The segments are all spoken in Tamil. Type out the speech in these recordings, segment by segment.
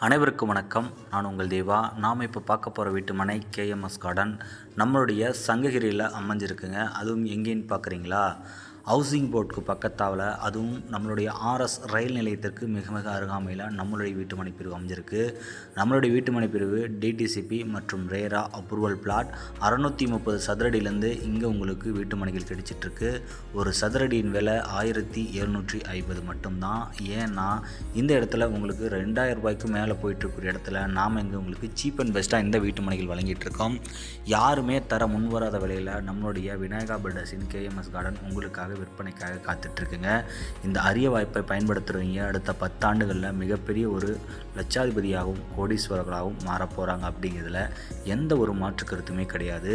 அனைவருக்கும் வணக்கம். நான் உங்கள் தேவா. நாம் இப்போ பார்க்க போகிற வீட்டு மனை கேஎம்எஸ் கார்டன் நம்மளுடைய சங்ககிரியில் அமைஞ்சிருக்குங்க. அதுவும் எங்கேன்னு பார்க்குறீங்களா? ஹவுசிங் போர்டுக்கு பக்கத்தால், அதுவும் நம்மளுடைய ஆர்எஸ் ரயில் நிலையத்திற்கு மிக மிக அருகாமையில் நம்மளுடைய வீட்டு மனை பிரிவு அமைஞ்சிருக்கு. நம்மளுடைய வீட்டு மனை பிரிவு டிடிசிபி மற்றும் ரேரா அப்ரூவல் பிளாட் 630 சதுரடியிலேருந்து இங்கே உங்களுக்கு வீட்டு மனைகள் கிடைச்சிட்ருக்கு. ஒரு சதுரடியின் விலை 1750 மட்டும்தான். ஏன்னா இந்த இடத்துல உங்களுக்கு 2000 ரூபாய்க்கு மேலே போயிட்டுருக்கிற இடத்துல நாம் இங்கே உங்களுக்கு சீப் அண்ட் பெஸ்ட்டாக இந்த வீட்டு மனைகள் வழங்கிட்டுருக்கோம். யாருமே தர முன்வராத விலையில் நம்மளுடைய விநாயகா பில்டர்ஸின் கேஎம்எஸ் கார்டன் உங்களுக்காக விற்பனைக்காக காத்துட்ருக்குங்க. இந்த அரிய வாய்ப்பை பயன்படுத்துகிறவங்க அடுத்த 10 ஆண்டுகளில் மிகப்பெரிய ஒரு லட்சாதிபதியாகவும் கோடீஸ்வரர்களாகவும் மாறப்போகிறாங்க அப்படிங்கிறதுல எந்த ஒரு மாற்று கருத்துமே கிடையாது.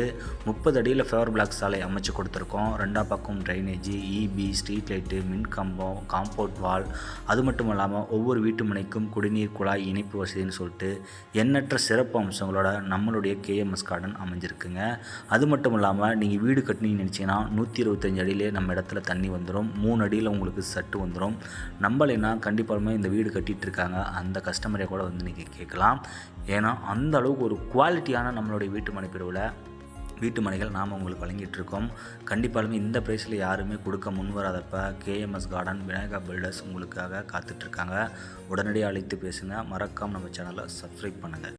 30 அடியில் ஃபேவர் பிளாக் சாலை அமைச்சு கொடுத்துருக்கோம். 2 பக்கம் ட்ரைனேஜி, இபி, ஸ்ட்ரீட் லைட்டு, மின் கம்பம், காம்பவுண்ட் வால், அது மட்டும் இல்லாமல் ஒவ்வொரு வீட்டு மனைக்கும் குடிநீர் குழாய் இணைப்பு வசதின்னு சொல்லிட்டு எண்ணற்ற சிறப்பு அம்சங்களோட நம்மளுடைய கேஎம்எஸ் கார்டன் அமைஞ்சிருக்குங்க. அது மட்டும் இல்லாமல் நீங்கள் வீடு கட்டினீங்கன்னு நினச்சிங்கன்னா 125 அடியிலே நம்ம இடத்துல தண்ணி வந்துடும். 3 அடியில் உங்களுக்கு சட்டு வந்துடும். நம்பலைன்னா கண்டிப்பாக இந்த வீடு கட்டிகிட்டு இருக்காங்க அந்த கஸ்டமரை கூட வந்து நீங்கள் கேட்கலாம். ஏன்னா அந்த அளவுக்கு ஒரு குவாலிட்டியான நம்மளுடைய வீட்டு மனை பிரிவில் வீட்டு மனைகள் நாம் உங்களுக்கு வழங்கிட்டுருக்கோம். கண்டிப்பாலுமே இந்த ப்ரைஸில் யாருமே கொடுக்க முன்வராதப்போ கேஎம்எஸ் கார்டன் விநாயகா பில்டர்ஸ் உங்களுக்காக காத்துட்ருக்காங்க. உடனடியாக அழைத்து பேசுங்க. மறக்காமல் நம்ம சேனலை சப்ஸ்கிரைப் பண்ணுங்கள்.